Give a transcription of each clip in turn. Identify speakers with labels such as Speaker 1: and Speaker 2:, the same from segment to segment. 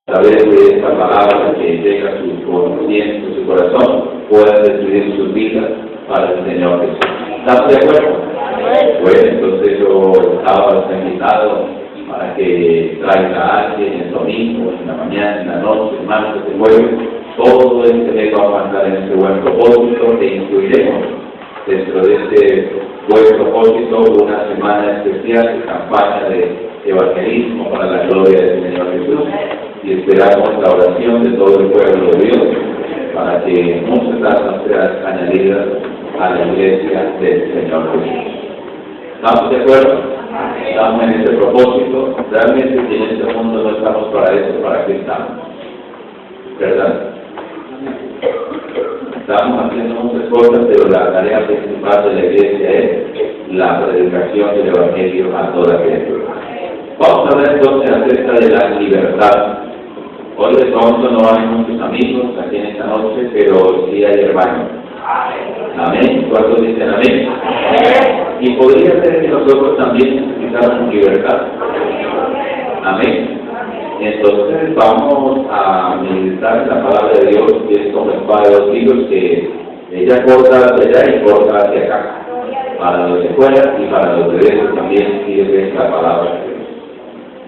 Speaker 1: a través de esta palabra que llega a su conciencia, a su corazón, puedan decidir sus vidas para el Señor Jesús. ¿Estamos de acuerdo? Bueno, entonces yo estaba invitado para que traiga a alguien el domingo, en la mañana, en la noche, el martes, el jueves. Todo este mes va a mandar en este buen propósito que incluiremos dentro de este buen propósito una semana especial de campaña de evangelismo para la gloria del Señor Jesús, y esperamos la oración de todo el pueblo de Dios para que muchas almas sean añadidas a la iglesia del Señor Jesús. ¿Estamos de acuerdo? Estamos en este propósito. Realmente en este mundo no estamos para eso, ¿para qué estamos? ¿Verdad? Estamos haciendo muchas cosas, pero la tarea principal de la iglesia es la predicación del Evangelio a toda criatura. Vamos a ver entonces acerca de la libertad. Hoy de pronto no hay muchos amigos aquí en esta noche, pero sí hay hermanos. Amén. ¿Cuántos dicen amén? Y podría ser que nosotros también necesitáramos libertad. Amén. Entonces vamos a meditar la palabra de Dios, que es como espada de dos filos, que ella corta hacia allá y corta hacia acá. Para los de fuera y para los de dentro también sirve esta palabra de Dios.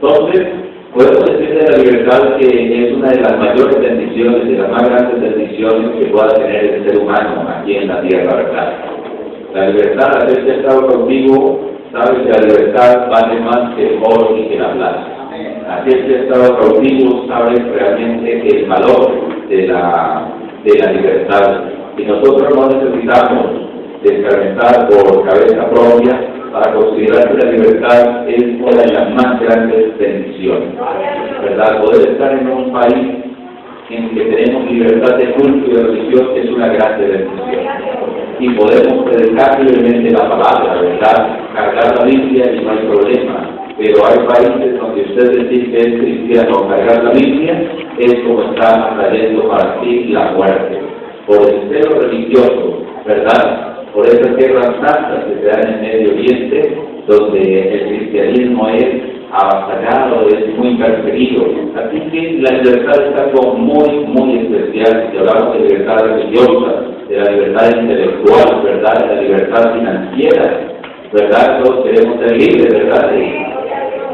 Speaker 1: Entonces, puedo decir de la libertad que es una de las mayores bendiciones, de las más grandes bendiciones que pueda tener el ser humano aquí en la tierra, ¿verdad? La libertad, al haber estado contigo, sabes que la libertad vale más que el oro y que la plata. Así es que estado cautivo, sabes realmente el valor de la libertad. Y nosotros no necesitamos descarmentar por cabeza propia para considerar que la libertad es una de las más grandes bendiciones. ¿Verdad? Poder estar en un país en que tenemos libertad de culto y de religión es una gran bendición. Y podemos predicar libremente la palabra, ¿verdad? Cargar la Biblia y no hay problema. Pero hay países donde usted decir que es cristiano, cargar la Biblia es como estar trayendo para sí la muerte. Por el celo religioso, ¿verdad? Por esas guerras santas que se dan en Medio Oriente, donde el cristianismo es avasallado, es muy perseguido. Así que la libertad es algo muy, muy especial. Si hablamos de libertad religiosa, de la libertad intelectual, ¿verdad? De la libertad financiera, ¿verdad? Todos queremos ser libres, ¿verdad?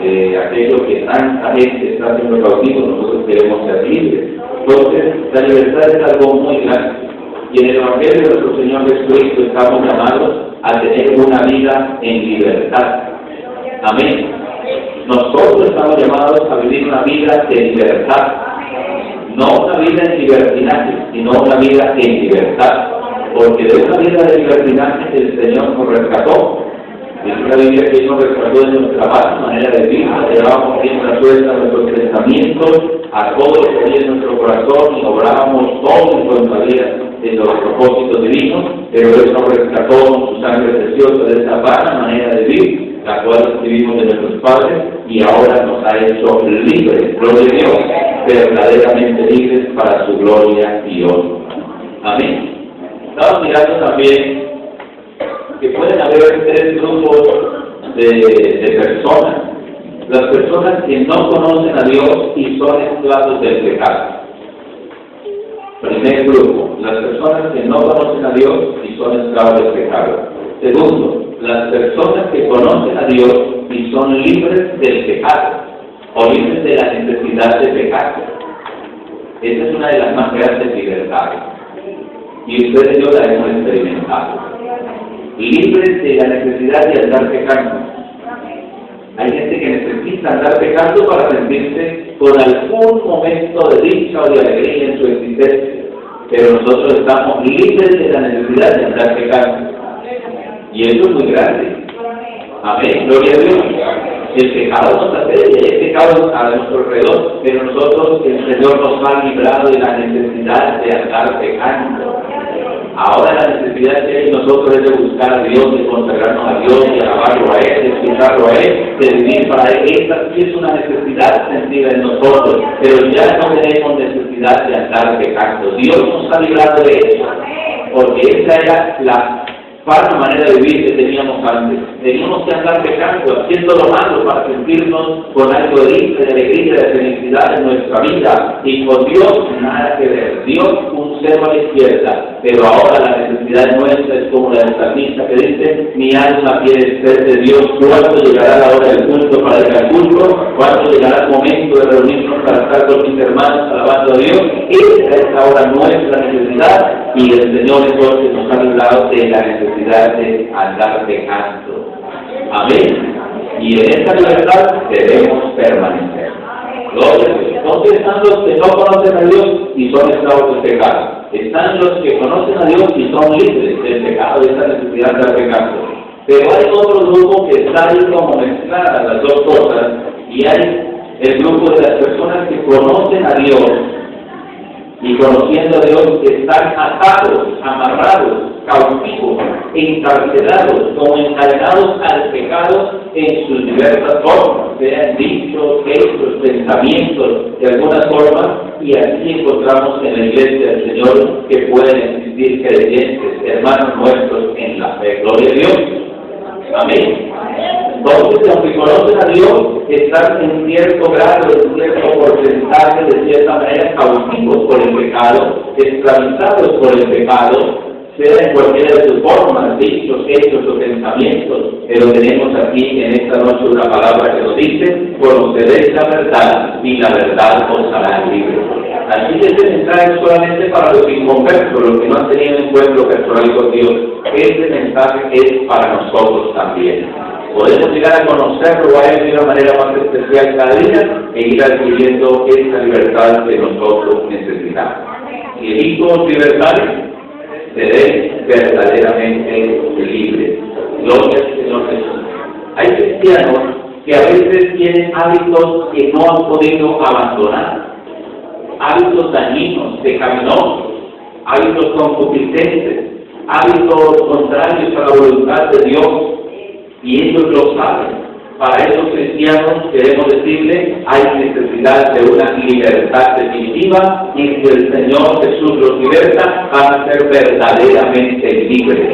Speaker 1: De aquello que tanta gente está haciendo cautivo, nosotros queremos ser libres. Entonces, la libertad es algo muy grande. Y en el Evangelio de nuestro Señor Jesucristo estamos llamados a tener una vida en libertad. Amén. Nosotros estamos llamados a vivir una vida de libertad. No una vida en libertinaje, sino una vida en libertad. Porque de una vida de libertinaje el Señor nos rescató. Dice la Biblia que Él nos rescató de nuestra mala manera de vivir, llevábamos rienda suelta nuestros pensamientos, a todo lo que había en nuestro corazón y obrábamos todo en nuestra vida en los propósitos divinos, pero Él nos rescató con su sangre preciosa de esa mala manera de vivir, la cual recibimos de nuestros padres, y ahora nos ha hecho libres, gloria a Dios, verdaderamente libres para su gloria y honor. Amén. Estamos mirando también que pueden haber tres grupos de personas. Las personas que no conocen a Dios y son esclavos del pecado. Primer grupo, las personas que no conocen a Dios y son esclavos del pecado. Segundo, las personas que conocen a Dios y son libres del pecado, o libres de la necesidad de pecar. Esa es una de las más grandes libertades. Y ustedes y yo la hemos experimentado. Libres de la necesidad de andar pecando. Hay gente que necesita andar pecando para sentirse con algún momento de dicha o de alegría en su existencia. Pero nosotros estamos libres de la necesidad de andar pecando. Y eso es muy grande. Amén, gloria a Dios. El pecado nos asedia, hay pecados a nuestro alrededor, pero nosotros, el Señor nos ha librado de la necesidad de andar pecando. Ahora la necesidad que hay en nosotros es de buscar a Dios, de consagrarnos a Dios, de alabarlo a Él, de escucharlo a Él, de vivir para Él. Esta sí es una necesidad sentida en nosotros, pero ya no tenemos necesidad de andar pecando. Dios nos ha librado de eso, porque esa era falsa manera de vivir que teníamos antes. Teníamos que andar pecando, haciendo lo malo para sentirnos con algo de alegría, de felicidad en nuestra vida. Y con Dios nada que ver. Dios un cero a la izquierda. Pero ahora la necesidad nuestra es como la del salmista que dice: mi alma quiere ser de Dios. ¿Cuándo llegará la hora del culto para ir al culto? ¿Cuándo llegará el momento de reunirnos para estar con mis hermanos alabando a Dios? Esta es ahora nuestra necesidad, y el Señor entonces nos ha librado de la necesidad de andar pecando. Amén. Y en esta libertad debemos permanecer. Entonces están los que no conocen a Dios y son esclavos del pecado. Están los que conocen a Dios y son libres del pecado, de esa necesidad de pecado. Pero hay otro grupo que está ahí como mezcladas las dos cosas, y hay el grupo de las personas que conocen a Dios, y conociendo a Dios están atados, amarrados, cautivos, encarcelados, como encadenados al pecado en sus diversas formas, sean dichos, hechos, pensamientos, de algunas formas, y así encontramos en la iglesia del Señor que pueden existir creyentes, hermanos nuestros en la fe. Gloria a Dios. Amén. Entonces, aunque conocen a Dios, están en cierto grado, en cierto porcentaje, de cierta manera, cautivos por el pecado, esclavizados por el pecado, sea en cualquiera de sus formas, dichos, hechos o pensamientos. Pero tenemos aquí en esta noche una palabra que nos dice: conoceréis la verdad y la verdad os hará libres. Así que este mensaje es solamente para los inconversos, los que no han tenido encuentro personal con Dios. Este mensaje es para nosotros también. Podemos llegar a conocerlo a Él de una manera más especial cada día e ir adquiriendo esta libertad que nosotros necesitamos. Si elegimos libertades, seréis verdaderamente libres. Gloria al Señor Jesús. Hay cristianos que a veces tienen hábitos que no han podido abandonar, hábitos dañinos, pecaminosos, hábitos concupiscentes, hábitos contrarios a la voluntad de Dios, y ellos lo saben. Para esos cristianos queremos decirle: hay necesidad de una libertad definitiva, y si el Señor Jesús los liberta, van a ser verdaderamente libres.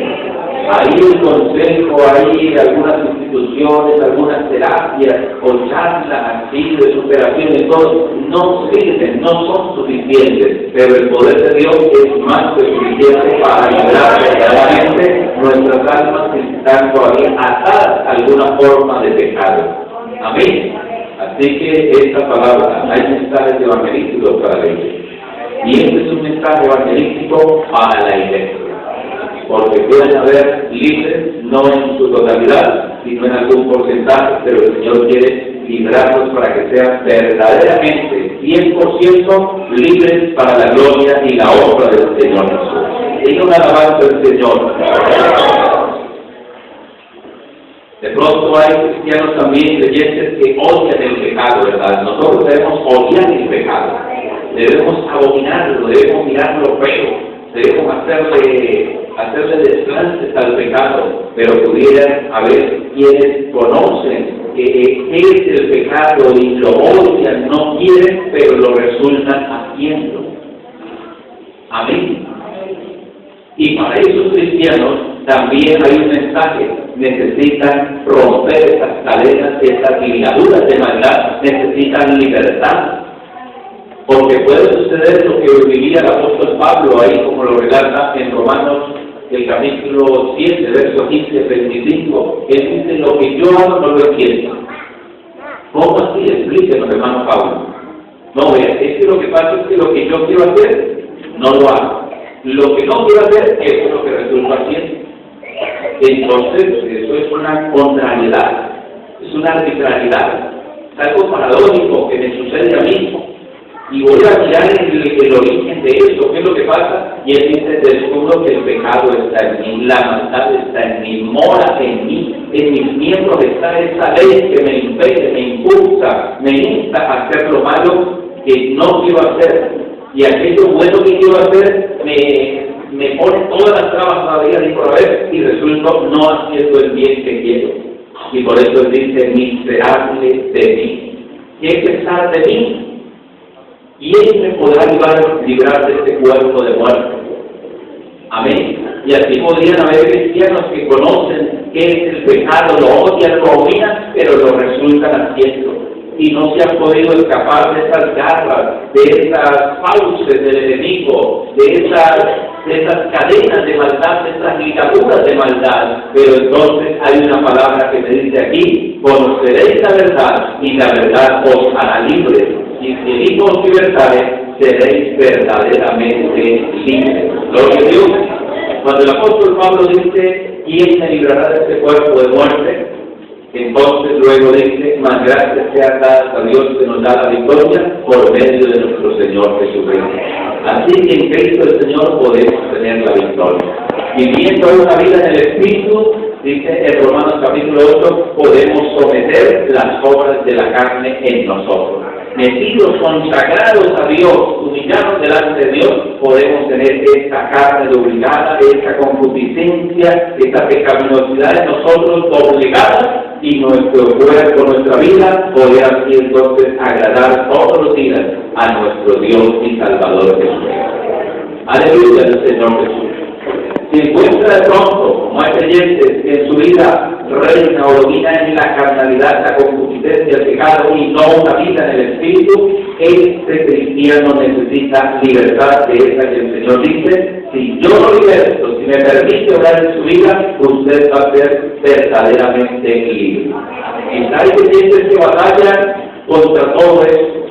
Speaker 1: Ahí el consejo, ahí algunas instituciones, algunas terapias o charlas así de superación y todo, no sirven, no son suficientes, pero el poder de Dios es más que suficiente para liberar verdaderamente nuestras almas que están todavía atadas a alguna forma de pecado. Amén. Así que esta palabra, hay mensajes evangelísticos para la iglesia, y este es un mensaje evangelístico para la iglesia. Porque pueden haber libres, no en su totalidad, sino en algún porcentaje, pero el Señor quiere librarlos para que sean verdaderamente 100% libres para la gloria y la obra del Señor Jesús. Y una alabanza del Señor. De pronto hay cristianos también, creyentes, que odian el pecado, ¿verdad? Nosotros debemos odiar el pecado, debemos abominarlo, debemos mirarlo feo, debemos hacerle descanses al pecado, pero pudieran haber quienes conocen qué es el pecado y lo odian, no quieren, pero lo resultan haciendo. Amén. Y para esos cristianos también hay un mensaje: necesitan romper esas cadenas, esas ligaduras de maldad, necesitan libertad. Porque puede suceder lo que vivía el apóstol Pablo ahí, como lo relata en Romanos, el capítulo 7, verso 15, 25. Él dice: lo que yo hago no lo entiendo. ¿Cómo así? Explíquenos, hermano Pablo. No, vea, es que lo que pasa es que lo que yo quiero hacer, no lo hago. Lo que no quiero hacer, eso es lo que resulta haciendo. Entonces, eso es una contrariedad, es una arbitrariedad, es algo paradójico que me sucede a mí. Y voy a mirar el origen de eso, ¿qué es lo que pasa? Y él dice: descubro que el pecado está en mí, la maldad está en mí, mora en mí, en mis miembros está esa ley que me impide, me impulsa, me insta a hacer lo malo que no quiero hacer, y aquello bueno que quiero hacer me pone todas las trabas todavía y por haber, y resulto no haciendo el bien que quiero. Y por eso él dice: miserable de mí. ¿Qué pensar de mí? Y Él me podrá librar de este cuerpo de muerte. Amén. Y así podrían haber cristianos que conocen qué es el pecado, lo odian, lo abominan, pero lo resultan haciendo. Y no se han podido escapar de esas garras, de esas fauces del enemigo, de esas cadenas de maldad, de esas ligaduras de maldad. Pero entonces hay una palabra que me dice aquí: conoceréis la verdad y la verdad os hará libres. Y si el Hijo os libertare, seréis verdaderamente libres. Gloria a Dios. Cuando el apóstol Pablo dice: ¿quién me librará de este cuerpo de muerte? Entonces luego dice: más gracias sea dadas a Dios que nos da la victoria por medio de nuestro Señor Jesucristo. Así que en Cristo el Señor podemos tener la victoria. Viviendo una vida en el Espíritu, dice en Romanos capítulo 8, podemos someter las obras de la carne en nosotros. Metidos, consagrados a Dios, humillados delante de Dios, podemos tener esta carne doblegada, esta concupiscencia, esta pecaminosidad en nosotros doblegada, y nuestro cuerpo, nuestra vida, poder así entonces agradar todos los días a nuestro Dios y Salvador Jesucristo. Aleluya al Señor Jesús. Si encuentra de pronto, como hay creyentes que en su vida reina o domina en la carnalidad, la concupiscencia, el pecado y no una vida en el Espíritu, este cristiano necesita libertad, de esa que el Señor dice: si yo lo liberto, si me permite obrar en su vida, usted va a ser verdaderamente libre. Quizá hay creyentes que batallan contra todo eso.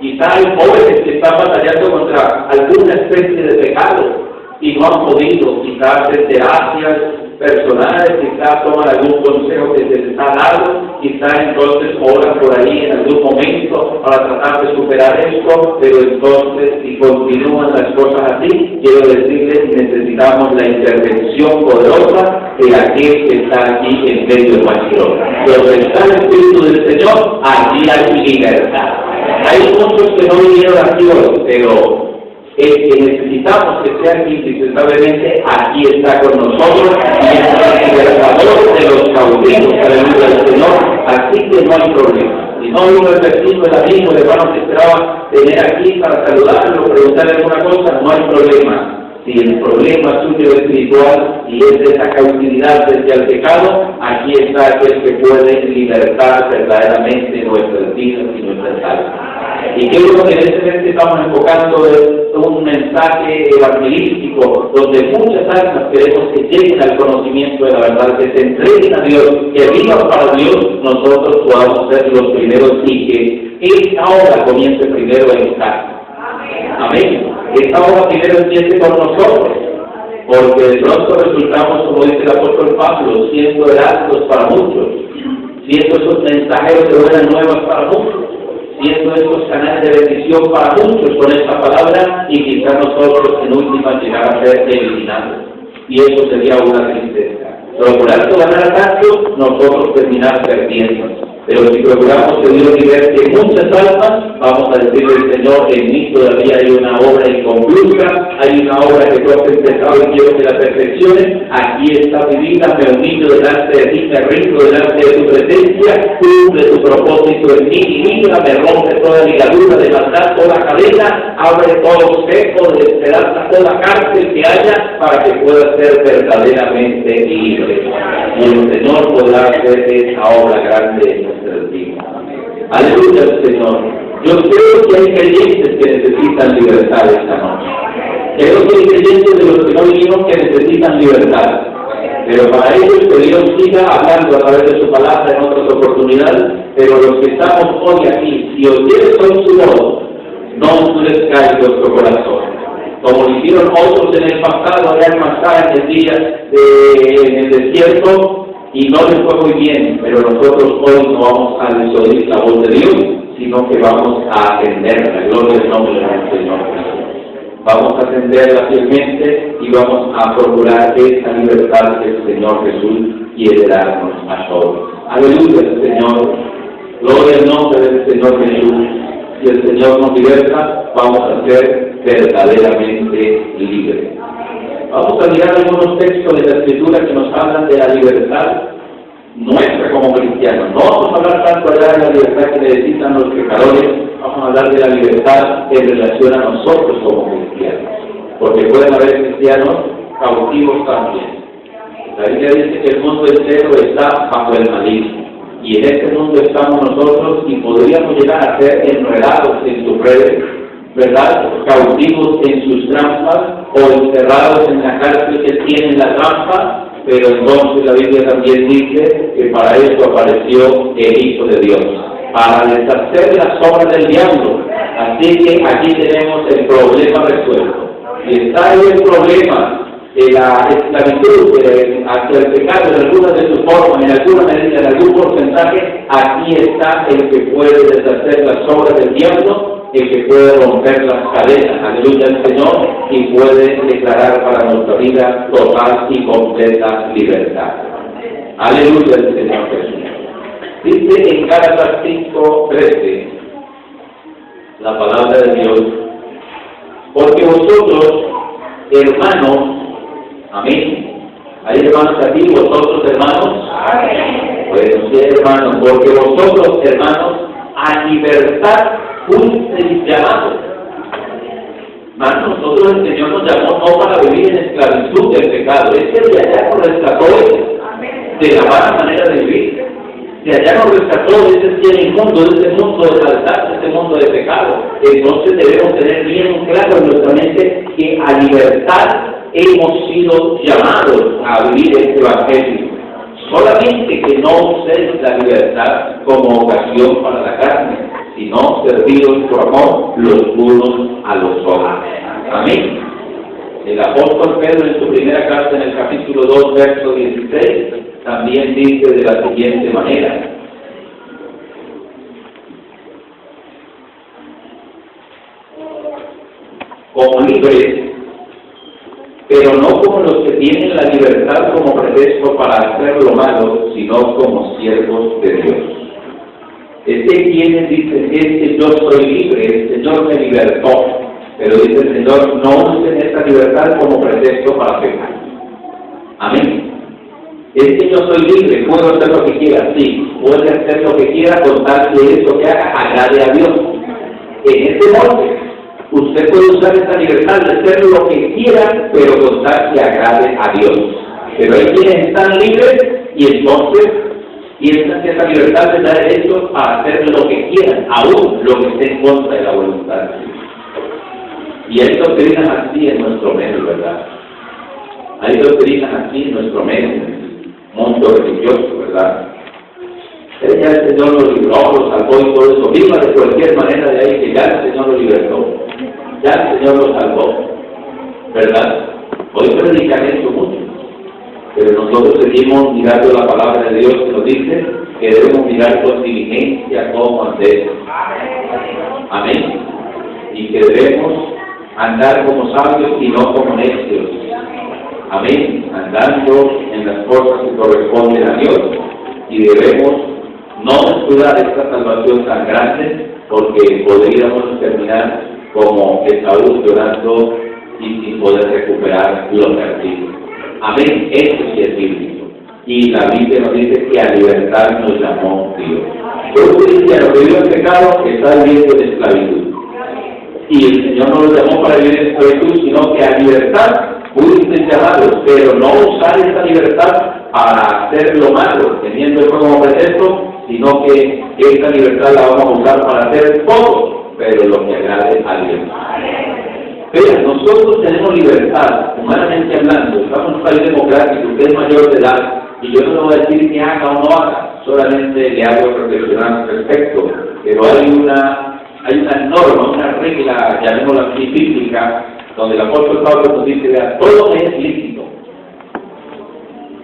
Speaker 1: Quizá hay jóvenes que están batallando contra alguna especie de pecado y no han podido, quizás hacer terapias personales, quizás toman algún consejo que se les ha dado, quizás entonces oran por ahí en algún momento para tratar de superar esto, pero entonces si continúan las cosas así, quiero decirles, necesitamos la intervención poderosa de aquel que está aquí en medio nuestro. Donde está el Espíritu del Señor, allí hay libertad. Hay muchos que no vinieron aquí hoy, pero el que necesitamos que sea aquí indisensablemente, aquí está con nosotros, y es el libertador de los cautivos, aleluya al Señor, así que no hay problema. Si no vino el vecino, el amigo, el hermano que esperaba tener aquí para saludarlo, preguntarle alguna cosa, no hay problema. Si el problema suyo es espiritual y es de esa cautividad desde el pecado, aquí está aquel que puede libertar verdaderamente nuestras vidas y nuestras almas. Y creo que en este mes estamos enfocando un mensaje evangelístico donde muchas almas queremos que lleguen al conocimiento de la verdad, que se entreguen a Dios, que vivan para Dios, nosotros podamos ser los primeros y que esta obra comience primero en casa. Amén. Esta obra primero empiece con nosotros, porque de pronto resultamos, como dice el apóstol Pablo, siendo heraldos para muchos, siendo esos mensajeros de buenas nuevas para muchos, siendo estos canales de bendición para muchos con esta palabra, y quizás nosotros en última llegar a ser eliminados. Y eso sería una tristeza. Procurar ganar a tantos, nosotros terminar perdiendo. Pero si procuramos que Dios liberte muchas almas, vamos a decirle al Señor: en mí todavía hay una obra inconclusa, hay una obra que tú has empezado y quiero que la perfecciones. Aquí está mi vida, me humillo delante de ti, me rindo delante de tu presencia, cumple tu propósito en mí y líbrame, rompe toda ligadura de maldad, toda cadena, abre todo seco, despedaza toda cárcel que haya para que pueda ser verdaderamente libre. Y el Señor podrá hacer esa obra grande en nuestras vidas. Aleluya al Señor. Yo creo que hay creyentes que necesitan libertad esta noche. Creo que hay creyentes de los que no vinieron que necesitan libertad. Pero para ellos que Dios siga hablando a través de su palabra en otras oportunidades, pero los que estamos hoy aquí, si oyeres hoy su voz, no endurezcáis vuestro corazón. Como lo hicieron otros en el pasado, allá en Masá, en el día en el desierto, y no les fue muy bien, pero nosotros hoy no vamos a desoír la voz de Dios, sino que vamos a atender la gloria del nombre del Señor Jesús. Vamos a atenderla fielmente y vamos a procurar esa libertad que el Señor Jesús quiere darnos a todos. Aleluya al Señor. Gloria al nombre del Señor Jesús. Si el Señor nos liberta, vamos a ser verdaderamente libres. Vamos a mirar algunos textos de la Escritura que nos hablan de la libertad nuestra como cristianos. No vamos a hablar tanto allá de la libertad que necesitan los pecadores, vamos a hablar de la libertad en relación a nosotros como cristianos. Porque pueden haber cristianos cautivos también. La Biblia dice que el mundo entero está bajo el maligno. Y en este mundo estamos nosotros y podríamos llegar a ser enredados en sus redes, ¿verdad? Cautivos en sus trampas o encerrados en la cárcel que tienen la trampa, pero entonces la Biblia también dice que para eso apareció el Hijo de Dios, para deshacer las obras del diablo. Así que aquí tenemos el problema resuelto. Y está ahí el problema de la esclavitud hacia el pecado en alguna de sus formas, en alguna medida, en algún porcentaje. Aquí está el que puede deshacer las obras del diablo, el que puede romper las cadenas, aleluya al Señor, y puede declarar para nuestra vida total y completa libertad. Aleluya al Señor Jesús. Dice en Gálatas 5:13 la palabra de Dios: porque vosotros, hermanos, amén. ¿Hay hermanos aquí? ¿Vosotros, hermanos? Bueno, sí, hermanos, porque vosotros, hermanos, a libertad fuisteis llamados. Más nosotros el Señor nos llamó no para vivir en esclavitud del pecado. Es que de allá nos rescató de la mala manera de vivir. De allá nos rescató de ese cielo inmundo, de ese mundo de maldad, de ese mundo de pecado. Entonces debemos tener bien claro en nuestra mente que a libertad hemos sido llamados a vivir este evangelio. Solamente que no uséis la libertad como ocasión para la carne, sino servidos por amor los unos a los otros. Amén. El apóstol Pedro en su primera carta, en el capítulo 2, verso 16, también dice de la siguiente manera: como libres, pero no como los que tienen la libertad como pretexto para hacer lo malo, sino como siervos de Dios. Es que quienes dicen, es que yo soy libre, el Señor me libertó, pero dice el Señor, no usen esta libertad como pretexto para pecar. Amén. Es que yo soy libre, puedo hacer lo que quiera, sí, puede hacer lo que quiera con tal que eso que haga agrade a Dios. En este molde, usted puede usar esta libertad de hacer lo que quiera, pero con tal que agrade a Dios. Pero hay quienes están libres y entonces piensan que esa libertad les da derecho a hacer lo que quieran, aún lo que esté en contra de la voluntad de Dios. Y hay doctrinas así en nuestro medio, ¿verdad? Hay doctrinas así en nuestro medio, en el mundo religioso, ¿verdad? Ya el Señor lo libró, lo salvó y todo eso. Viva de cualquier manera de ahí que ya el Señor lo libertó. Ya el Señor lo salvó, ¿verdad? Hoy predican esto mucho, pero nosotros seguimos mirando la palabra de Dios que nos dice que debemos mirar con diligencia cómo andemos. Amén. Y que debemos andar como sabios y no como necios. Amén. Andando en las cosas que corresponden a Dios, y debemos no descuidar esta salvación tan grande, porque podríamos terminar como Esaú llorando y sin poder recuperar lo perdido. Amén. Esto sí es bíblico. Y la Biblia nos dice que a libertad nos llamó Dios. Un cristiano que vive en pecado está viviendo en esclavitud. Y el Señor no lo llamó para vivir en esclavitud, sino que a libertad fuiste llamados, pero no usar esta libertad para hacer lo malo, teniendo eso como pretexto, sino que esta libertad la vamos a usar para hacer todo, pero lo que agrade a Dios. Vean, nosotros tenemos libertad, humanamente hablando, estamos en un país democrático, usted es mayor de edad, y yo no le voy a decir que haga o no haga, solamente le hago reflexionar al respecto, pero hay una norma, una regla, llamémosla así, bíblica, donde el apóstol Pablo nos dice, vea, todo me es lícito,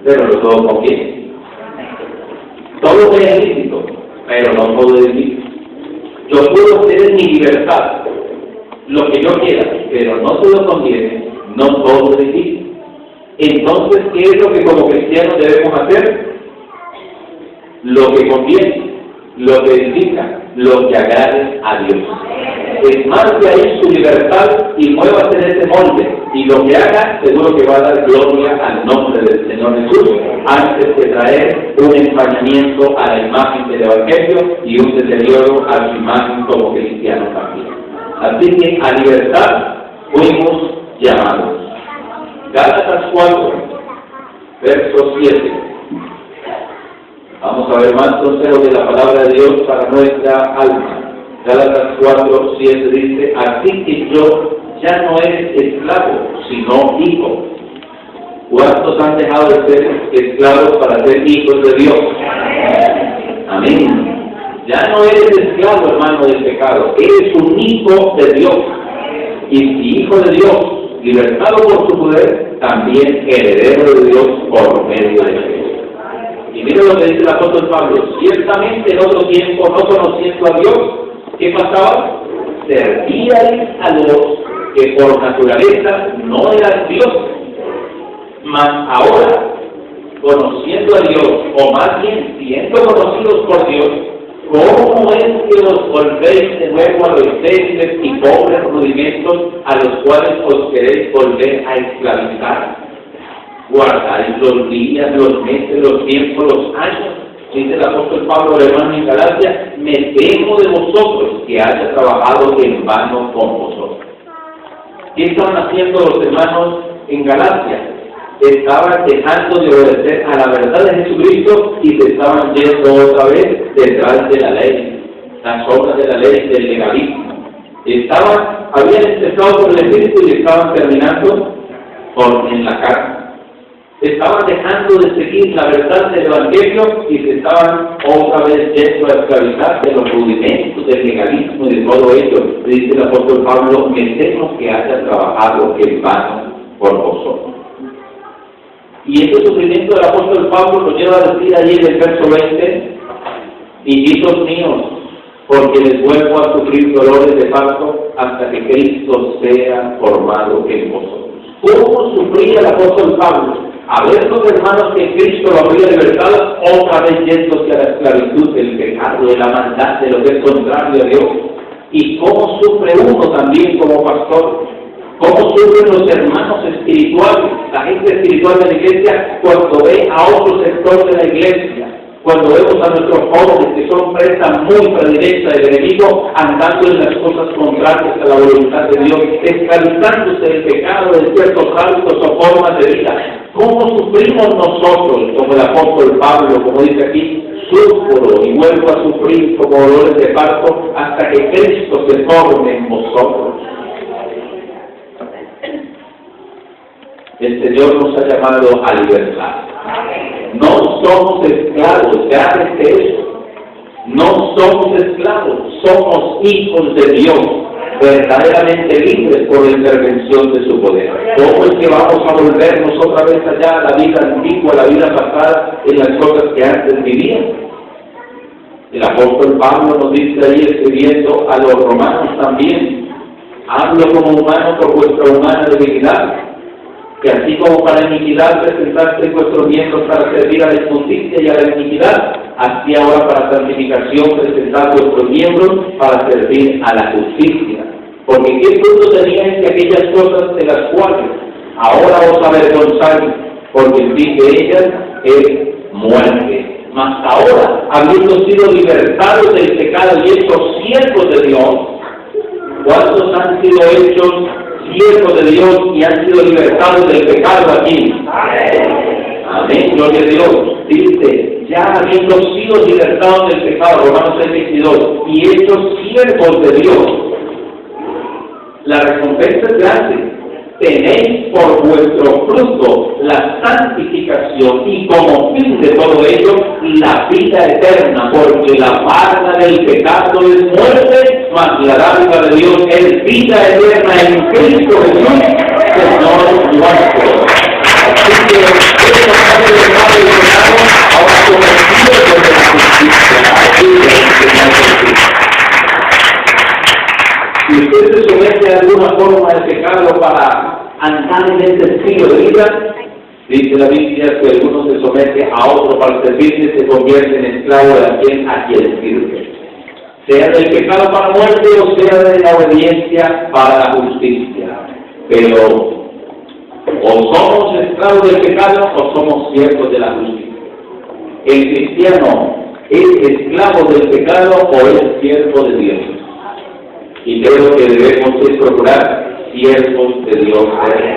Speaker 1: pero no todo conviene. Todo me es lícito, pero no puedo decir. Yo puedo tener mi libertad, lo que yo quiera, pero no todo conviene, no todo es lícito. Entonces, ¿qué es lo que como cristianos debemos hacer? Lo que conviene, lo que edifica, lo que agrade a Dios. Es más de ahí su libertad y muévase en ese molde. Y lo que haga, seguro que va a dar gloria al nombre del Señor Jesús, antes de traer un empañamiento a la imagen del Evangelio y un deterioro a su imagen como cristiano también. Así que a libertad fuimos llamados. Gálatas 4, verso 7. Vamos a ver más consejos de la palabra de Dios para nuestra alma. Gálatas 4, 7 dice: así que yo ya no eres esclavo, sino hijo. ¿Cuántos han dejado de ser esclavos para ser hijos de Dios? Amén. Ya no eres esclavo, hermano, del pecado. Eres un hijo de Dios. Y si hijo de Dios, libertado por su poder, también heredero de Dios por medio de Cristo. Y mire lo que dice el apóstol Pablo: ciertamente en otro tiempo, no conociendo a Dios, ¿qué pasaba? Servíais a los que por naturaleza no eran Dios. Mas ahora, conociendo a Dios, o más bien siendo conocidos por Dios, ¿cómo es que os volvéis de nuevo a los débiles y pobres rudimentos a los cuales os queréis volver a esclavizar? Guardáis los días, los meses, los tiempos, los años. Dice el apóstol Pablo, hermano, en Galacia: me temo de vosotros que haya trabajado en vano con vosotros. ¿Qué estaban haciendo los hermanos en Galacia? Estaban dejando de obedecer a la verdad de Jesucristo y se estaban yendo otra vez detrás de la ley, las obras de la ley del legalismo. Habían empezado por el Espíritu y estaban terminando en la carne. Estaban dejando de seguir la verdad del Evangelio y se estaban otra vez yendo a esclavizar de los rudimentos del legalismo y de todo ello. Dice el apóstol Pablo: me temo que haya trabajado en vano por vosotros. Y este sufrimiento del apóstol Pablo nos lleva a decir allí en el verso 20: hijitos míos, porque les vuelvo a sufrir dolores de parto hasta que Cristo sea formado en vosotros. ¿Cómo sufría el apóstol Pablo? A ver los hermanos que Cristo lo había libertado, otra vez yéndose a la esclavitud del pecado, de la maldad, de lo que es contrario a Dios. ¿Y cómo sufre uno también como pastor? ¿Cómo sufren los hermanos espirituales, la gente espiritual de la iglesia, cuando ve a otro sector de la iglesia? Cuando vemos a nuestros jóvenes que son presa muy predilecta del enemigo, andando en las cosas contrarias a la voluntad de Dios, esclavizándose del pecado, de ciertos hábitos o formas de vida. ¿Cómo sufrimos nosotros, como el apóstol Pablo, como dice aquí? Sufro y vuelvo a sufrir como dolores de parto hasta que Cristo se forme en vosotros. El Señor nos ha llamado a libertad. No somos esclavos, grábese eso. No somos esclavos, somos hijos de Dios, verdaderamente libres por la intervención de su poder. ¿Cómo es que vamos a volvernos otra vez allá a la vida antigua, a la vida pasada, en las cosas que antes vivían? El apóstol Pablo nos dice ahí, escribiendo a los romanos también: hablo como humano por vuestra humana debilidad, que así como para la iniquidad presentasteis vuestros miembros para servir a la injusticia y a la iniquidad, así ahora para santificación presentad vuestros miembros para servir a la justicia. Porque ¿qué fruto teníais de aquellas cosas de las cuales ahora os avergonzáis? Porque el fin de ellas es muerte. Mas ahora, habiendo sido libertados del pecado y hechos siervos de Dios, ¿cuántos han sido hechos siervos de Dios y han sido libertados del pecado aquí? Amén, gloria a Dios. Dice: ya habiendo sido libertados del pecado, Romanos 6:22, y hechos siervos de Dios, la recompensa es grande. Tenéis por vuestro fruto la santificación y como fin de todo ello la vida eterna, porque la paga del pecado es muerte, mas la dádiva de Dios es vida eterna en Cristo Jesús, Señor nuestro. Así que esto ha sido dejado de pecado, ahora convertido por la justicia. Si usted se somete a alguna forma de pecado para andar en este estilo de vida, dice la Biblia que alguno se somete a otro para servirle, se convierte en esclavo de a quien sirve. Sea del pecado para muerte o sea de la obediencia para la justicia. Pero o somos esclavos del pecado o somos siervos de la justicia. El cristiano es esclavo del pecado o es siervo de Dios. Y creo que debemos procurar siervos de Dios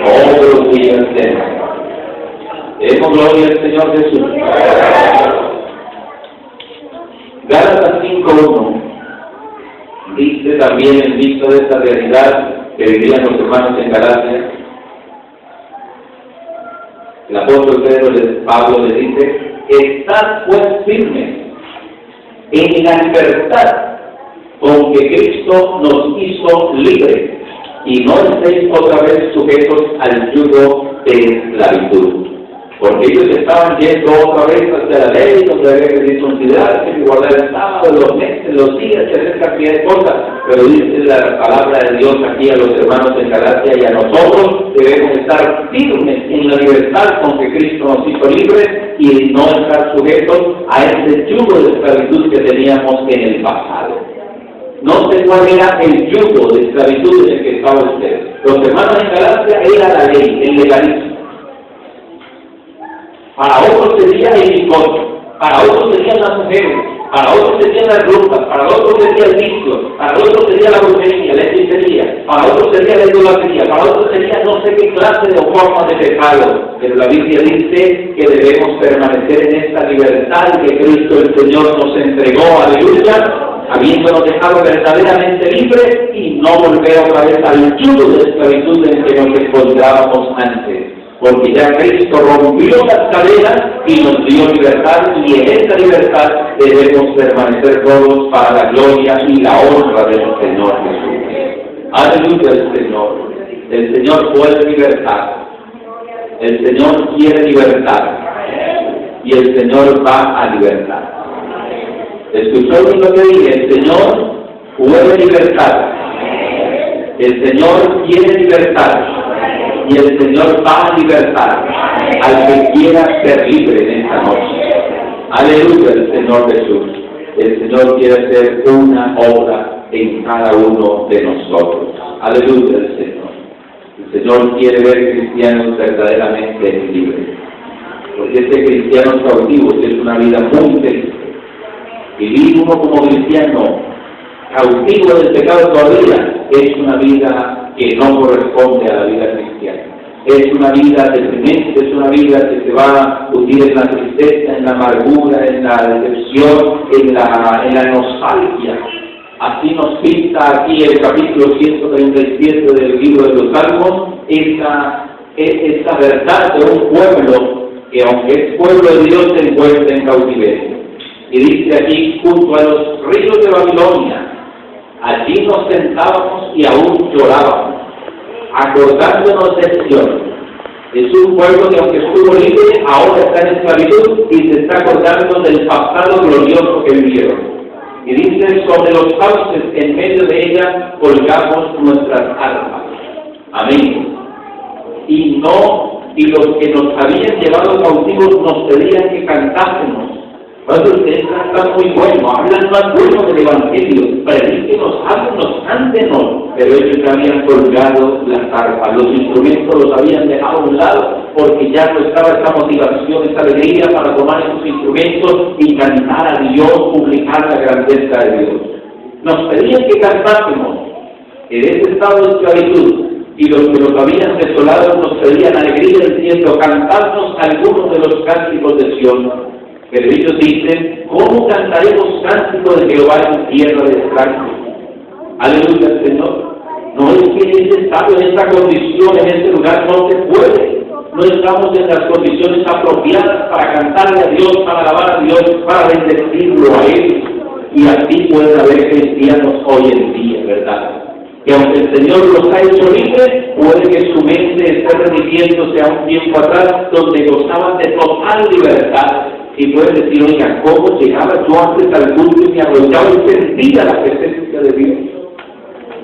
Speaker 1: todos los días de nuestra vida. Demos gloria al Señor Jesús. Gálatas 5:1 dice también, en vista de esta realidad que vivían los hermanos en Galacia, el apóstol Pablo le dice: estad pues firmes en la libertad con que Cristo nos hizo libres, y no estéis otra vez sujetos al yugo de esclavitud. Porque ellos estaban yendo otra vez hacia la ley, donde había que considerar que guardar el sábado, los meses, los días, y hacer cantidad de cosas. Pero dice la palabra de Dios aquí a los hermanos en Galacia y a nosotros: debemos estar firmes en la libertad con que Cristo nos hizo libres y no estar sujetos a ese yugo de esclavitud que teníamos en el pasado. No sé cuál era el yugo de esclavitud en el que estaba usted. Los hermanos en Galacia era la ley, el legalismo. Para otros sería el licor, para otros serían las mujeres, para otros serían las rutas, para otros sería el vicio, para otros sería la brujería, la hechicería, para otros sería la idolatría, para otros sería no sé qué clase de forma de pecado. Pero la Biblia dice que debemos permanecer en esta libertad que Cristo el Señor nos entregó, aleluya, habiéndonos dejado verdaderamente libres, y no volver otra vez al yugo de esclavitud en que nos encontrábamos antes. Porque ya Cristo rompió las cadenas y nos dio libertad, y en esta libertad debemos permanecer todos para la gloria y la honra del Señor Jesús. Aleluya al Señor. El Señor puede libertad. El Señor quiere libertad. Y el Señor va a libertad. ¿Escuchó lo que dije? El Señor puede libertad. El Señor quiere libertad. Y el Señor va a libertar al que quiera ser libre en esta noche. Aleluya al Señor Jesús. El Señor quiere hacer una obra en cada uno de nosotros. Aleluya al Señor. El Señor quiere ver cristianos verdaderamente libres. Porque este cristianos cautivos es una vida muy triste. Vivir uno como cristiano cautivo del pecado todavía es una vida que no corresponde a la vida cristiana. Es una vida deprimente, es una vida que se va a hundir en la tristeza, en la amargura, en la decepción, en la nostalgia. Así nos pinta aquí el capítulo 137 del libro de los Salmos, esta verdad de un pueblo que, aunque es pueblo de Dios, se encuentra en cautiverio. Y dice aquí: junto a los ríos de Babilonia, allí nos sentábamos y aún llorábamos, acordándonos de Sion. Es un pueblo que, aunque estuvo libre, ahora está en esclavitud y se está acordando del pasado glorioso que vivieron. Y dice: sobre los sauces, en medio de ella, colgamos nuestras armas. Amén. Y los que nos habían llevado cautivos nos pedían que cantásemos. Cuando ustedes cantan muy bueno, hablan más bueno del Evangelio, predíquenos, háblenos, cántenos. Pero ellos habían colgado las arpas, los instrumentos los habían dejado a un lado, porque ya no estaba esa motivación, esa alegría para tomar esos instrumentos y cantar a Dios, publicar la grandeza de Dios. Nos pedían que cantásemos en ese estado de esclavitud, y los que nos habían desolado nos pedían alegría diciendo: cantadnos algunos de los cánticos de Sion. Pero ellos dicen: ¿cómo cantaremos cántico de Jehová en tierra de extraños? Aleluya al Señor. No es que en ese estado, en esta condición, en este lugar no se puede. No estamos en las condiciones apropiadas para cantarle a Dios, para alabar a Dios, para bendecirlo a Él. Y así pueden haber cristianos hoy en día, ¿verdad? Que aunque el Señor los ha hecho libres, puede que su mente esté remitiéndose a un tiempo atrás donde gozaban de total libertad. Y pueden decir: oiga, ¿cómo llegaba yo antes al culto y me arrollaba y sentía la presencia de Dios?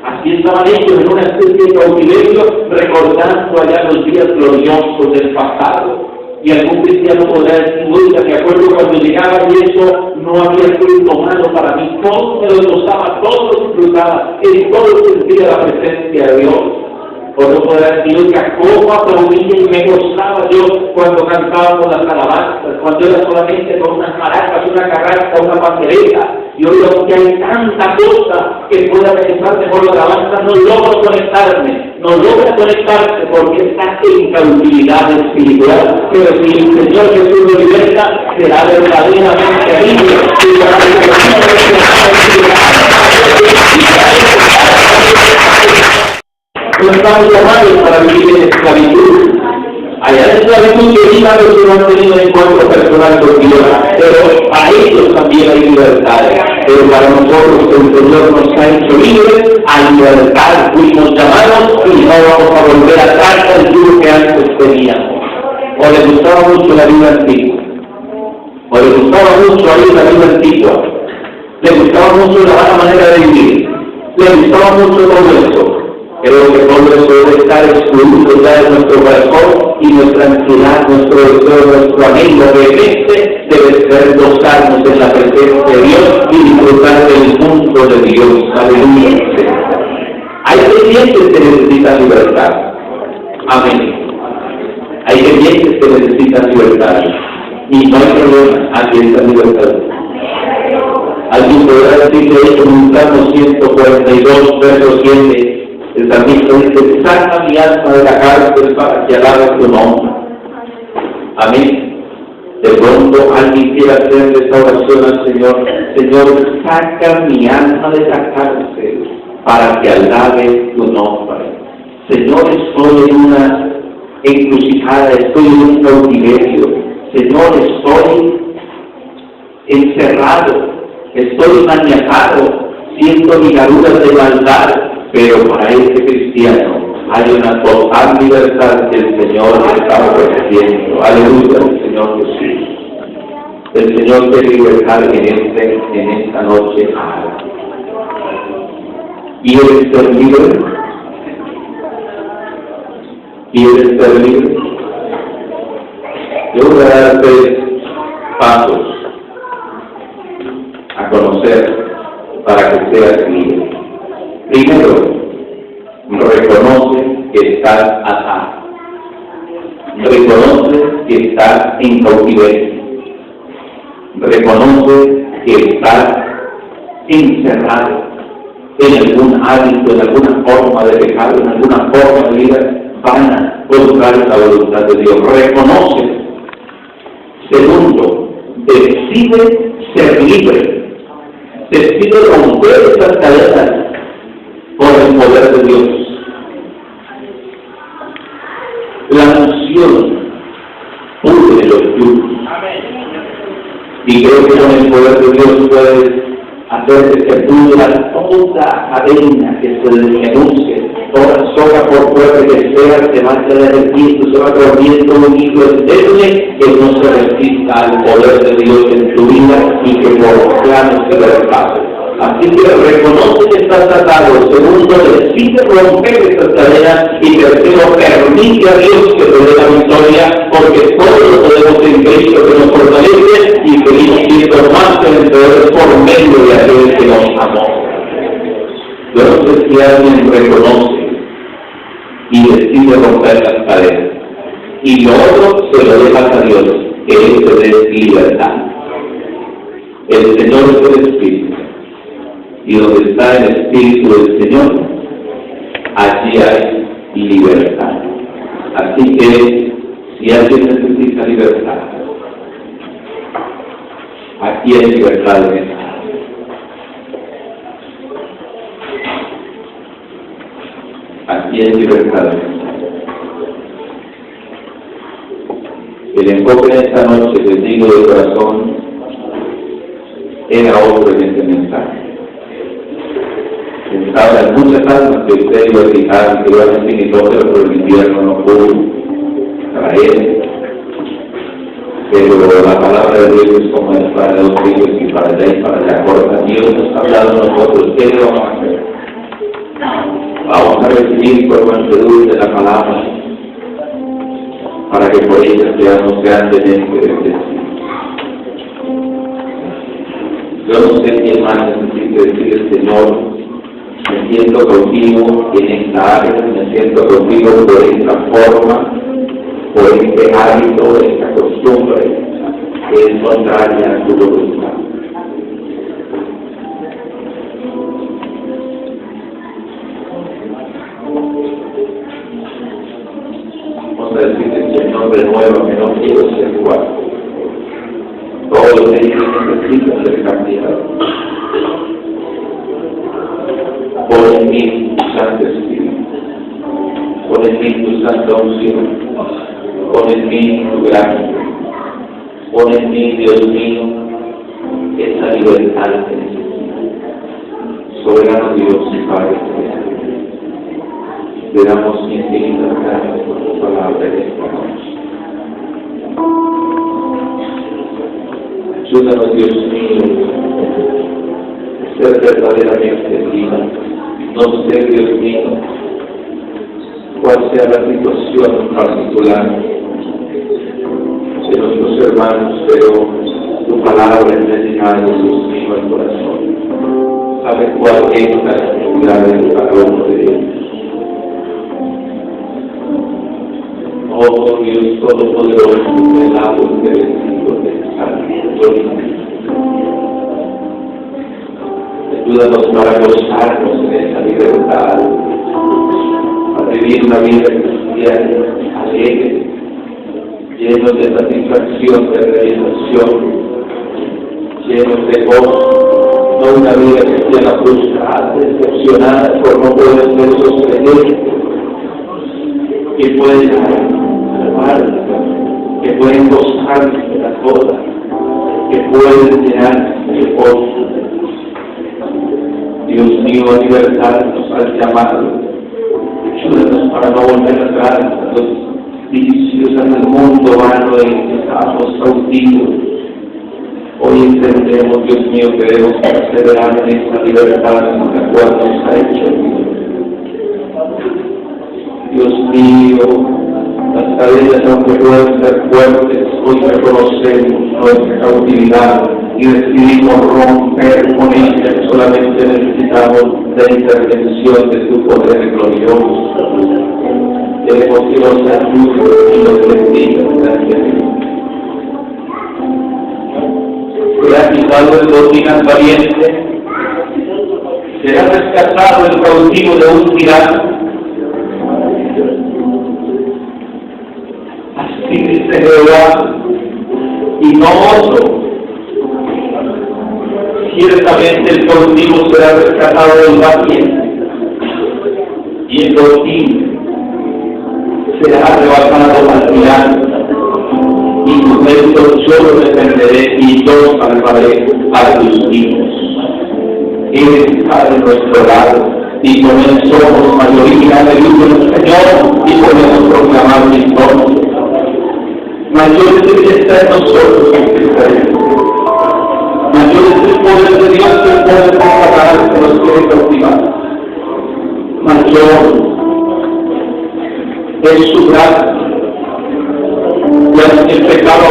Speaker 1: Así estaban ellos en una especie de cautiverio, recordando allá los días gloriosos del pasado. Y algún cristiano podrá decir: oiga, me acuerdo cuando llegaba y eso no había culto malo para mí, todo me lo gozaba, todo lo disfrutaba, en todo sentía la presencia de Dios. O no podrá decir: oiga, cómo aplaudía y me gozaba yo cuando cantábamos las alabanzas, cuando era solamente con unas maracas, una carrasca, una pandereta, Y hoy, aunque hay tanta cosa que pueda pensar mejor la alabanza, no logro conectarme, no logra conectarse porque está en cautividad espiritual. Pero si el Señor Jesús lo liberta, será verdaderamente libre. No estamos llamados para vivir en esclavitud. Allá en esclavitud que no han tenido encuentro personal con Dios, pero para ellos también hay libertad. Pero para nosotros el Señor nos ha hecho libres, a libertad fuimos llamados y no vamos a volver atrás al yugo que antes teníamos. O les gustaba mucho la vida antigua, o les gustaba mucho ahí la vida antigua, les gustaba mucho la mala manera de vivir, les gustaba mucho todo eso. Creo que todo eso debe estar excluido ya de nuestro corazón y nuestra ansiedad, nuestro deseo, nuestro anhelo realmente debe ser gozarnos en la presencia de Dios y disfrutar del mundo de Dios. Aleluya. Hay creyentes que necesitan libertad. Amén. Hay creyentes que necesitan libertad. Y no hay problema, aquí está libertad. Alguien podrá decir que ellos en Salmo 142, verso 7, el salmista dice: saca mi alma de la cárcel para que alabe tu nombre. Amén. De pronto alguien quiere hacer esta oración al Señor: Señor, saca mi alma de la cárcel para que alabe tu nombre. Señor, estoy en una encrucijada, estoy en un cautiverio. Señor, estoy encerrado, estoy maniatado, siento ligaduras de maldad. Pero para este cristiano hay una total libertad que el Señor está ofreciendo. Aleluya, el Señor Jesús. El Señor te libertad en esta noche. ¿Quieres ser libre? ¿Quieres ser libre? Yo voy a dar 3 pasos a conocer para que seas libre. Primero, reconoce que estás atado. Reconoce que estás en cautiverio. Reconoce que estás encerrado en algún hábito, en alguna forma de pecado, en alguna forma de vida vana, buscar la voluntad de Dios. Reconoce. Segundo, decide ser libre. Decide romper esas cadenas por el poder de Dios. La unción pudre los yugos. Y creo que con el poder de Dios puedes hacer que se pudra toda cadena que se denuncie, toda soga por fuerte que sea, se vaya derritiendo, se va rompiendo un hilo endeble que no se resista al poder de Dios en tu vida y que por planos se despace. Así que reconoce que estás atado. Segundo, decide romper estas cadenas. Y tercero, permite a Dios que te dé la victoria, porque todos lo podemos en Cristo que nos fortalece y seguimos siendo más vencedores por medio de aquel que nos amó. Yo no sé si alguien reconoce y decide romper las cadenas. Y lo otro se lo dejas a Dios, que Él te dé libertad. El Señor es el Espíritu. Y donde está el Espíritu del Señor, allí hay libertad. Así que, si alguien necesita libertad, aquí hay libertad de esta. Aquí hay libertad de esta. El enfoque de esta noche, les digo de corazón, era otro en este mensaje. Habrá muchas almas que ustedes lo explicaron, que iban a ser helicóptero, pero el invierno no pudo traer. Pero la palabra de Dios es como es para los hijos y para allá y para allá corta. Dios nos ha hablado a nosotros. ¿Qué le vamos a hacer? Vamos a recibir por mansedumbre la palabra para que por ella seamos grandemente bendecidos. Yo no sé quién más necesita decir el Señor: me siento contigo en esta área, me siento contigo por esta forma, por este hábito, esta costumbre que es contraria a tu voluntad. Señor, renuévame, no quiero ser igual. Todos ellos necesitan ser cambiados. Pon en mí tu Santo Espíritu. Pon en mí tu Santa Unción. Pon en mí tu gracia. Pon en mí, Dios mío, esa libertad que necesito. Soberano Dios y Padre celestial, le damos infinitas gracias por tu palabra de esta noche. Ayúdanos, Dios mío, a ser verdaderamente dignos. No sé, Dios mío, cuál sea la situación particular de nuestros hermanos, pero tu palabra es necesaria, Dios mío, al corazón. Sabe cuál es la necesidad de cada uno de ellos. Oh Dios Todopoderoso, el árbol de bendito de ayúdanos para gozarnos en esa libertad, a vivir una vida cristiana alegre, llenos de satisfacción, de realización, llenos de gozo, no una vida cristiana frustrada, decepcionada por no poder ser sostenible, que pueden alabar, que pueden gozar de las cosas, que pueden llenar de gozo. Dios mío, a libertad nos has llamado. Ayúdanos para no volver atrás a los vicios, en el mundo vano en el que estamos cautivos. Hoy entendemos, Dios mío, que debemos perseverar en esta libertad en la cual nos ha hecho Dios mío, las cadenas, aunque pueden ser fuertes, hoy reconocemos nuestra cautividad y decidimos romper con ella. Solamente necesitamos la intervención de tu poder glorioso. Queremos que nos ayude y nos bendiga. Gracias. Será quitado el botín al valiente, será rescatado el cautivo de un tirano. Así dice Jehová, y no otro. Ciertamente el cautivo será rescatado del valiente, y el botín será arrebatado al tirano. Y con esto yo lo defenderé y yo salvaré a tus hijos. Él está de nuestro lado y con él somos mayoría de el Señor y podemos proclamar victoria. Mayor es el que está en nosotros que el que está en él. Mayor es el poder de Dios que puede consacar que nos quiere cautivar. Mayor es su gracia. Ya que el pecado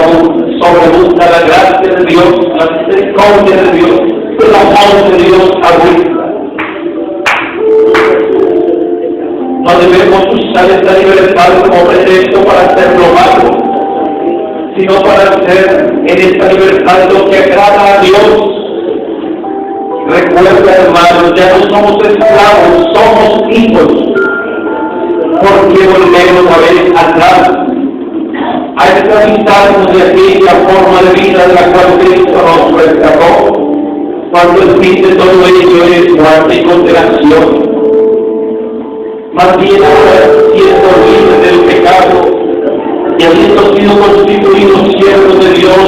Speaker 1: sobreabunda, la gracia de Dios, la misericordia de Dios, el amor de Dios abunda. No debemos usar esta libertad como pretexto para hacer lo malo, sino para hacer en esta libertad lo que agrada a Dios. Recuerda, hermanos, ya no somos esclavos, somos hijos. ¿Por qué volvemos a ver atrás? A esclavizarnos de aquella forma de vida de la cual Cristo nos rescató, cuando el fin de todo ello es muerte y condenación. Más bien ahora, siendo libres del pecado y habiendo sido constituidos siervos de Dios,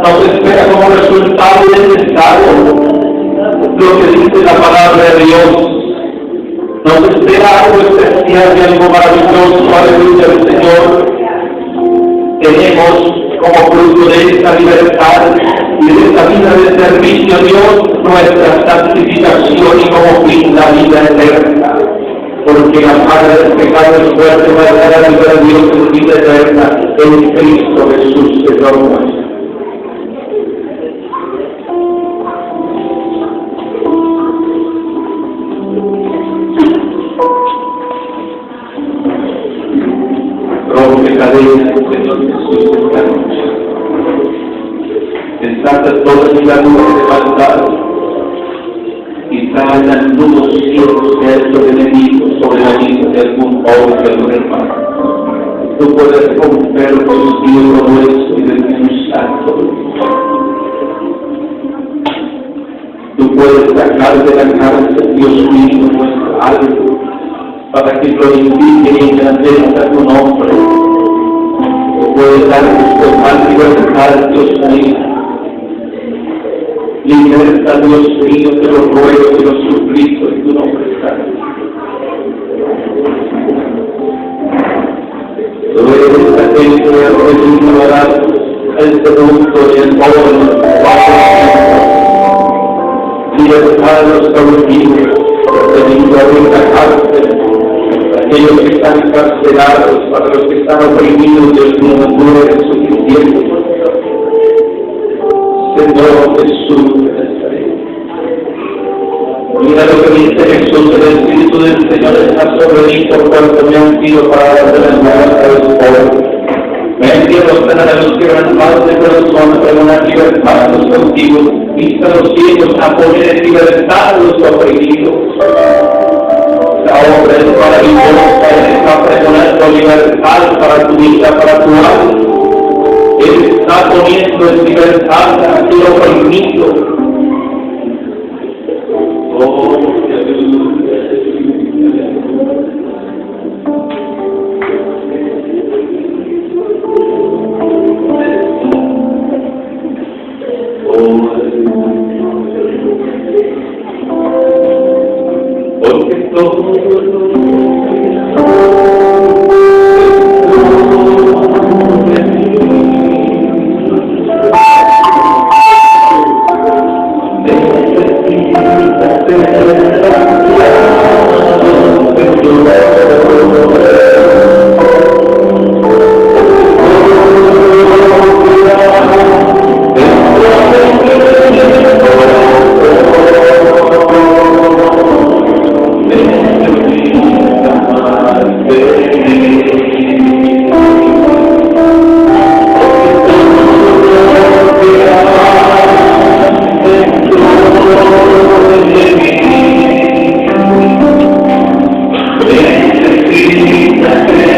Speaker 1: nos espera como resultado necesario lo que dice la palabra de Dios. Nos espera algo especial y algo maravilloso, aleluya del Señor. Tenemos como fruto de esta libertad y de esta vida de servicio a Dios nuestra santificación y como fin la vida eterna. Porque la paga del pecado es muerte, mas la vida de Dios es vida eterna en Cristo Jesús, Señor nuestro. Rompe cadenas, Señor Jesús, esta noche. Desata todas las nubes de maldad y trae las nubes ciegos de estos enemigos sobre la vida de algún pobre y algún hermano. Tú puedes romper los hilos y desmenuzar todo. Tú puedes sacar de la cárcel, Dios mío, nuestra alma, para que glorifique y engrandezca tu nombre. Tú puedes darnos total libertad, Dios mío. Liberta, Dios mío, te lo ruego, te lo suplico en tu nombre santo. Tú eres aquel que ha venido a dar el producto y el oro, libertad a los cautivos, venido a abrir la cárcel, para aquellos que están encarcelados, para los que están oprimidos, Dios mío, tú eres suficiente. Señor Jesús, mira lo que dice Jesús, el Espíritu del Señor está sobre mí, por cuanto me han sido palabras de la esperanza de los pobres. Me ha enviado a sanar a los quebrantados de corazón, a pregonar libertad a los cautivos, vista a los ciegos, a poner en libertad a los oprimidos. La obra es maravillosa, está pregonando libertad para tu vida, para tu alma. Él está poniendo en libertad a aquel oprimido. Oh, porque todo Necesitas